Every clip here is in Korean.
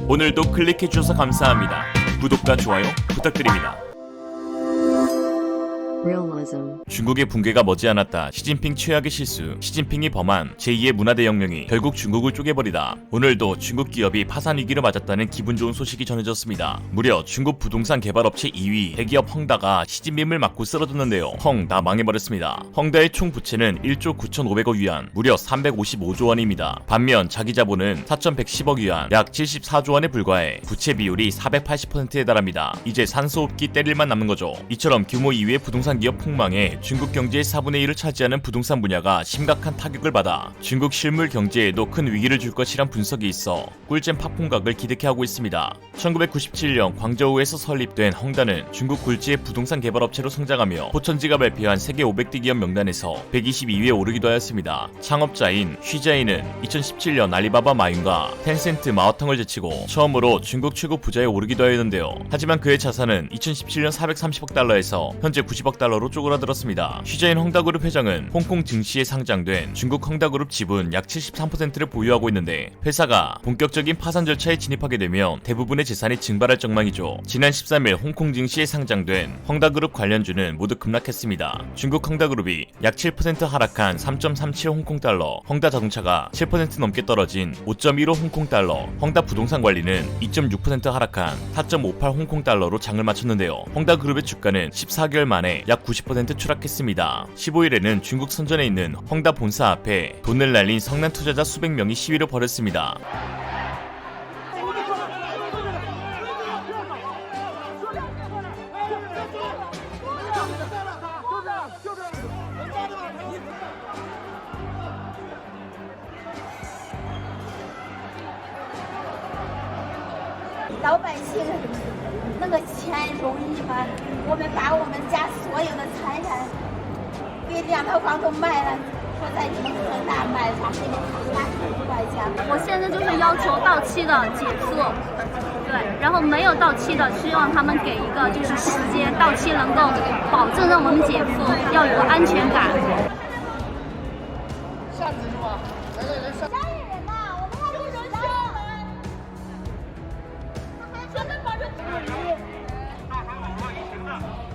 오늘도 클릭해주셔서 감사합니다. 구독과 좋아요 부탁드립니다. Realism. 중국의 붕괴가 머지않았다. 시진핑 최악의 실수. 시진핑이 범한 제2의 문화대혁명이 결국 중국을 쪼개버리다. 오늘도 중국 기업이 파산 위기를 맞았다는 기분 좋은 소식이 전해졌습니다. 무려 중국 부동산 개발업체 2위 대기업 헝다가 시진빔을 맞고 쓰러졌는데요. 나 망해버렸습니다. 헝다의 총 부채는 1조 9,500억 위안, 무려 355조 원입니다. 반면 자기 자본은 4,110억 위안, 약 74조 원에 불과해 부채 비율이 480%에 달합니다. 이제 산소호흡기 때릴만 남는 거죠. 이처럼 규모 2위의 부동산 기업 폭망에 중국 경제의 4분의 1을 차지하는 부동산 분야가 심각한 타격을 받아 중국 실물 경제에도 큰 위기를 줄 것이란 분석이 있어 꿀잼 팝콘각을 기대케 하고 있습니다. 1997년 광저우에서 설립된 헝다는 중국 굴지의 부동산 개발업체로 성장하며 포천지가 발표한 세계 500대 기업 명단에서 122위에 오르기도 하였습니다. 창업자인 쉬자이는 2017년 알리바바 마윈과 텐센트 마오탕을 제치고 처음으로 중국 최고 부자에 오르기도 하였는데요. 하지만 그의 자산은 2017년 430억 달러에서 현재 90억 달러로 쪼그라들었습니다. 쉬자인 헝다그룹 회장은 홍콩 증시에 상장된 중국 헝다그룹 지분 약 73%를 보유하고 있는데 회사가 본격적인 파산 절차에 진입하게 되면 대부분의 재산이 증발할 전망이죠. 지난 13일 홍콩 증시에 상장된 헝다그룹 관련주는 모두 급락했습니다. 중국 헝다그룹이 약 7% 하락한 3.37 홍콩달러, 헝다자동차가 7% 넘게 떨어진 5.15 홍콩달러, 헝다부동산관리는 2.6% 하락한 4.58 홍콩달러로 장을 마쳤는데요. 헝다그룹의 주가는 14개월 만에 약 90% 추락했습니다. 15일에는 중국 선전에 있는 헝다 본사 앞에 돈을 날린 성난 투자자 수백 명이 시위를 벌였습니다.老百姓那个钱容易吗？我们把我们家所有的财产给两套房都卖了，说在你们恒大买房给你80块钱。我现在就是要求到期的解诉，对，然后没有到期的，希望他们给一个就是时间到期能够保证让我们解付，要有安全感。杀人呐！我们还有人杀我们，全能保证统一。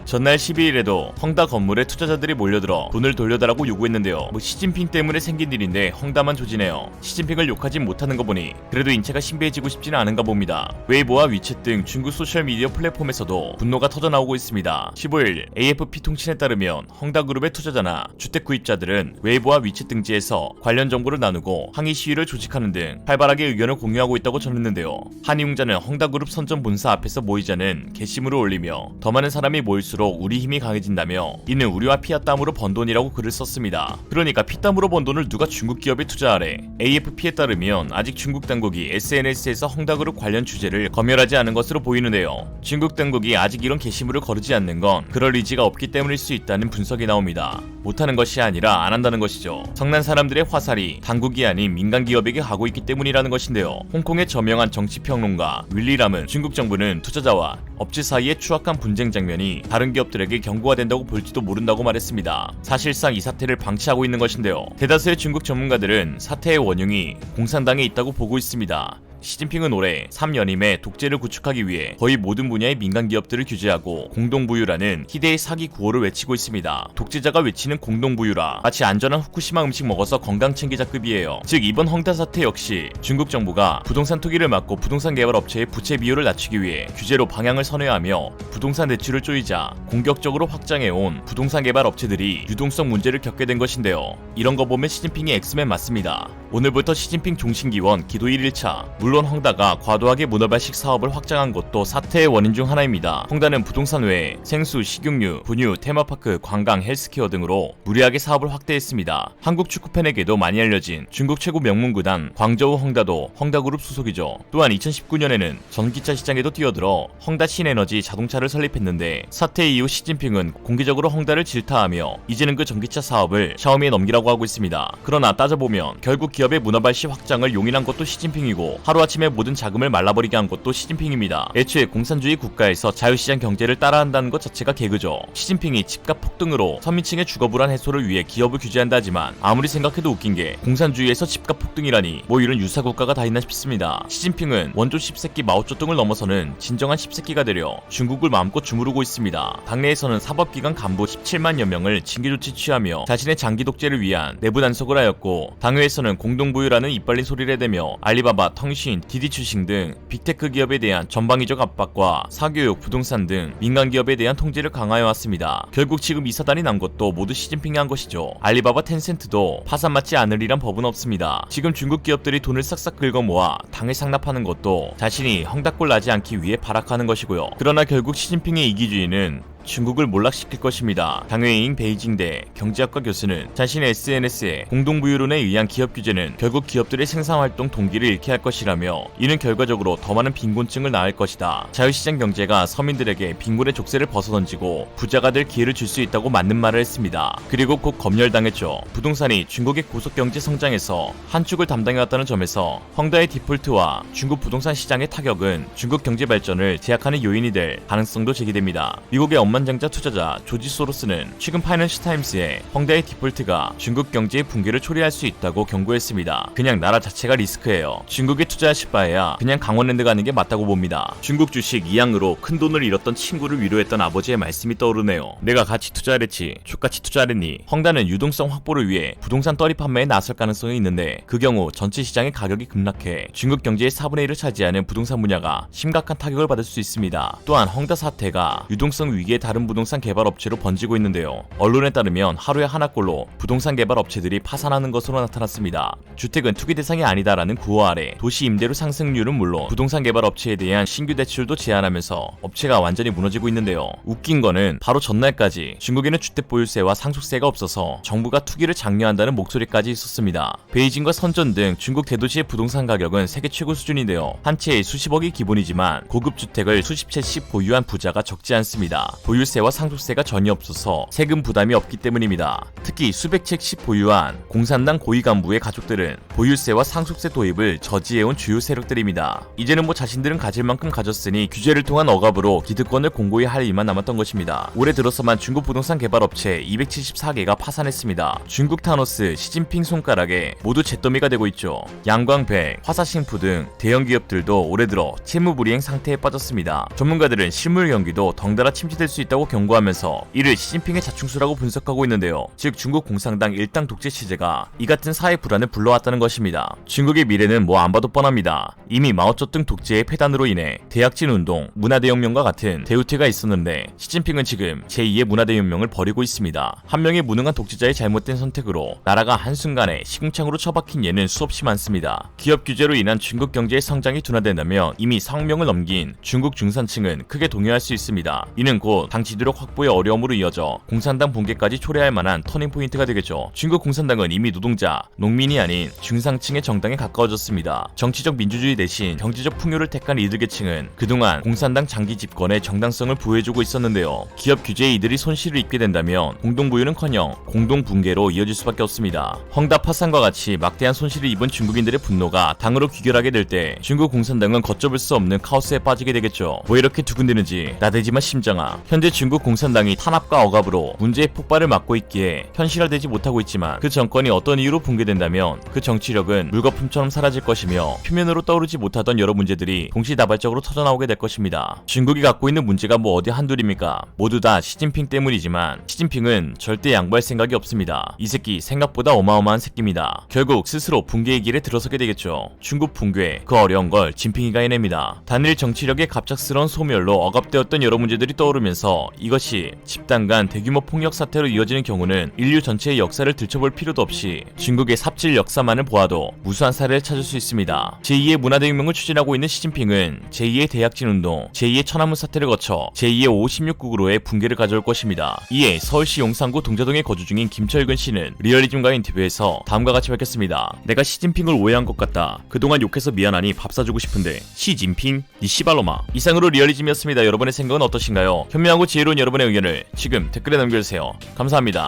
전날 12일에도 헝다 건물에 투자자들이 몰려들어 돈을 돌려달라고 요구했는데요. 시진핑 때문에 생긴 일인데 헝다만 조지네요. 시진핑을 욕하진 못하는 거 보니 그래도 인체가 신비해지고 싶지는 않은가 봅니다. 웨이보와 위챗 등 중국 소셜미디어 플랫폼에서도 분노가 터져나오고 있습니다. 15일 AFP 통신에 따르면 헝다그룹의 투자자나 주택 구입자들은 웨이보와 위챗 등지에서 관련 정보를 나누고 항의 시위를 조직하는 등 활발하게 의견을 공유하고 있다고 전했는데요. 한 이용자는 헝다그룹 선전 본사 앞에서 모이자는 게시물을 올리며 더 많은 사람이 모일수록 우리 힘이 강해진다며 이는 우리와 피와 땀으로 번 돈이라고 글을 썼습니다. 그러니까 피땀으로 번 돈을 누가 중국 기업에 투자하래. AFP에 따르면 아직 중국 당국이 SNS에서 헝다그룹 관련 주제를 검열하지 않은 것으로 보이는데요. 중국 당국이 아직 이런 게시물을 거르지 않는 건 그럴 의지가 없기 때문일 수 있다는 분석이 나옵니다. 못하는 것이 아니라 안 한다는 것이죠. 성난 사람들의 화살이 당국이 아닌 민간 기업에게 가고 있기 때문이라는 것인데요. 홍콩의 저명한 정치평론가 윌리람은 중국 정부는 투자자와 업체 사이의 추악한 분쟁 장면이 다른 기업들에게 경고가 된다고 볼지도 모른다고 말했습니다. 사실상 이 사태를 방치하고 있는 것인데요. 대다수의 중국 전문가들은 사태의 원흉이 공산당에 있다고 보고 있습니다. 시진핑은 올해 3연임의 독재를 구축하기 위해 거의 모든 분야의 민간 기업들을 규제하고 공동부유라는 희대의 사기 구호를 외치고 있습니다. 독재자가 외치는 공동부유라 마치 안전한 후쿠시마 음식 먹어서 건강 챙기자급이에요. 즉 이번 헝다 사태 역시 중국 정부가 부동산 투기를 막고 부동산 개발 업체의 부채 비율을 낮추기 위해 규제로 방향을 선회하며 부동산 대출을 쪼이자 공격적으로 확장해온 부동산 개발 업체들이 유동성 문제를 겪게 된 것인데요. 이런 거 보면 시진핑이 엑스맨 맞습니다. 오늘부터 시진핑 종신기원 기도 1일차. 물론 헝다가 과도하게 문어발식 사업을 확장한 것도 사태의 원인 중 하나입니다. 헝다는 부동산 외에 생수, 식용유, 분유, 테마파크, 관광, 헬스케어 등으로 무리하게 사업을 확대했습니다. 한국 축구팬에게도 많이 알려진 중국 최고 명문구단 광저우 헝다도 헝다그룹 소속이죠. 또한 2019년에는 전기차 시장에도 뛰어들어 헝다 신에너지 자동차를 설립했는데 사태 이후 시진핑은 공개적으로 헝다를 질타하며 이제는 그 전기차 사업을 샤오미에 넘기라고 하고 있습니다. 그러나 따져보면 결국 기업의 문화발시 확장을 용인한 것도 시진핑이고 하루아침에 모든 자금을 말라버리게 한 것도 시진핑입니다. 애초에 공산주의 국가에서 자유시장 경제를 따라한다는 것 자체가 개그죠. 시진핑이 집값 폭등으로 서민층의 주거불안 해소를 위해 기업을 규제한다 하지만 아무리 생각해도 웃긴 게 공산주의에서 집값 폭등이라니 뭐 이런 유사국가가 다 있나 싶습니다. 시진핑은 원조 10세끼 마오쩌둥을 넘어서는 진정한 10세끼가 되려 중국을 마음껏 주무르고 있습니다. 당내에서는 사법기관 간부 17만여 명을 징계조치 취하며 자신의 장기 독재를 위한 내부 단속을 하였고 당회에서는 공동부유라는 이빨린 소리를 해대며 알리바바, 텅신, 디디추싱 등 빅테크 기업에 대한 전방위적 압박과 사교육, 부동산 등 민간 기업에 대한 통제를 강화해 왔습니다. 결국 지금 이 사단이 난 것도 모두 시진핑이 한 것이죠. 알리바바, 텐센트도 파산 맞지 않으리란 법은 없습니다. 지금 중국 기업들이 돈을 싹싹 긁어 모아 당에 상납하는 것도 자신이 헝다골 나지 않기 위해 발악하는 것이고요. 그러나 결국 시진핑의 이기주의는 중국을 몰락시킬 것입니다. 당회인 베이징대 경제학과 교수는 자신의 SNS에 공동부유론에 의한 기업 규제는 결국 기업들의 생산활동 동기를 잃게 할 것이라며 이는 결과적으로 더 많은 빈곤층을 낳을 것이다. 자유시장 경제가 서민들에게 빈곤의 족쇄를 벗어던지고 부자가 될 기회를 줄 수 있다고 맞는 말을 했습니다. 그리고 곧 검열당했죠. 부동산이 중국의 고속경제 성장에서 한 축을 담당해왔다는 점에서 헝다의 디폴트와 중국 부동산 시장의 타격은 중국 경제 발전을 제약하는 요인이 될 가능성도 제기됩니다. 미국의 억만장자 투자자 조지 소로스는 최근 파이낸셜 타임스에 헝다의 디폴트가 중국 경제의 붕괴를 초래할 수 있다고 경고했습니다. 그냥 나라 자체가 리스크예요. 중국에 투자하실 바에야 그냥 강원랜드 가는 게 맞다고 봅니다. 중국 주식 이양으로 큰 돈을 잃었던 친구를 위로했던 아버지의 말씀이 떠오르네요. 내가 같이 투자하랬지 족같이 투자하랬니. 헝다는 유동성 확보를 위해 부동산 떨이 판매에 나설 가능성이 있는데 그 경우 전체 시장의 가격이 급락해 중국 경제의 4분의 1을 차지하는 부동산 분야가 심각한 타격을 받을 수 있습니다. 또한 헝다 사태가 유동성 위기에 다른 부동산 개발 업체로 번지고 있는데요. 언론에 따르면 하루에 하나꼴로 부동산 개발 업체들이 파산하는 것으로 나타났습니다. 주택은 투기 대상이 아니다라는 구호 아래 도시 임대료 상승률은 물론 부동산 개발 업체에 대한 신규 대출도 제한하면서 업체가 완전히 무너지고 있는데요. 웃긴 거는 바로 전날까지 중국에는 주택 보유세와 상속세가 없어서 정부가 투기를 장려한다는 목소리까지 있었습니다. 베이징과 선전 등 중국 대도시의 부동산 가격은 세계 최고 수준인데요. 한 채에 수십억이 기본이지만 고급 주택을 수십 채씩 보유한 부자가 적지 않습니다. 보유세와 상속세가 전혀 없어서 세금 부담이 없기 때문입니다. 특히 수백 채씩 보유한 공산당 고위 간부의 가족들은 보유세와 상속세 도입을 저지해온 주요 세력들입니다. 이제는 뭐 자신들은 가질 만큼 가졌으니 규제를 통한 억압으로 기득권을 공고히 할 일만 남았던 것입니다. 올해 들어서만 중국 부동산 개발 업체 274개가 파산했습니다. 중국 타노스, 시진핑 손가락에 모두 잿더미가 되고 있죠. 양광백, 화사싱푸 등 대형 기업들도 올해 들어 채무불이행 상태에 빠졌습니다. 전문가들은 실물 경기도 덩달아 침체될 수 있다고 경고하면서 이를 시진핑의 자충수라고 분석하고 있는데요. 즉 중국 공산당 일당 독재 체제가 이 같은 사회 불안을 불러왔다는 것입니다. 중국의 미래는 뭐 안 봐도 뻔합니다. 이미 마오쩌둥 독재의 폐단으로 인해 대약진 운동, 문화대혁명과 같은 대우퇴가 있었는데 시진핑은 지금 제2의 문화대혁명을 벌이고 있습니다. 한 명의 무능한 독재자의 잘못된 선택으로 나라가 한순간에 시궁창으로 처박힌 예는 수없이 많습니다. 기업 규제로 인한 중국 경제의 성장이 둔화된다면 이미 상명을 넘긴 중국 중산층은 크게 동요할 수 있습니다. 이는 곧 당 지도력 확보의 어려움으로 이어져 공산당 붕괴까지 초래할 만한 터닝포인트가 되겠죠. 중국 공산당은 이미 노동자, 농민이 아닌 중상층의 정당에 가까워졌습니다. 정치적 민주주의 대신 경제적 풍요를 택한 이들 계층은 그동안 공산당 장기 집권의 정당성을 부여해주고 있었는데요. 기업 규제에 이들이 손실을 입게 된다면 공동부유는커녕 공동붕괴로 이어질 수밖에 없습니다. 헝다 파산과 같이 막대한 손실을 입은 중국인들의 분노가 당으로 귀결하게 될 때 중국 공산당은 걷잡을 수 없는 카오스에 빠지게 되겠죠. 왜 이렇게 두근대는지 나대지마 심장아. 현재 중국 공산당이 탄압과 억압으로 문제의 폭발을 막고 있기에 현실화되지 못하고 있지만 그 정권이 어떤 이유로 붕괴된다면 그 정치력은 물거품처럼 사라질 것이며 표면으로 떠오르지 못하던 여러 문제들이 동시다발적으로 터져나오게 될 것입니다. 중국이 갖고 있는 문제가 뭐 어디 한둘입니까? 모두 다 시진핑 때문이지만 시진핑은 절대 양보할 생각이 없습니다. 이 새끼 생각보다 어마어마한 새끼입니다. 결국 스스로 붕괴의 길에 들어서게 되겠죠. 중국 붕괴, 그 어려운 걸 진핑이가 해냅니다. 단일 정치력의 갑작스러운 소멸로 억압되었던 여러 문제들이 떠오르면서 이것이 집단 간 대규모 폭력 사태로 이어지는 경우는 인류 전체의 역사를 들춰볼 필요도 없이 중국의 삽질 역사만을 보아도 무수한 사례를 찾을 수 있습니다. 제2의 문화대혁명을 추진하고 있는 시진핑은 제2의 대약진 운동, 제2의 천안문 사태를 거쳐 제2의 516국으로의 붕괴를 가져올 것입니다. 이에 서울시 용산구 동자동에 거주 중인 김철근 씨는 리얼리즘과의 인터뷰에서 다음과 같이 밝혔습니다. 내가 시진핑을 오해한 것 같다. 그동안 욕해서 미안하니 밥 사주고 싶은데 시진핑? 니 씨발로마. 이상으로 리얼리즘이었습니다. 여러분의 생각은 어떠신가요? 현명하고 지혜로운 여러분의 의견을 지금 댓글에 남겨주세요. 감사합니다.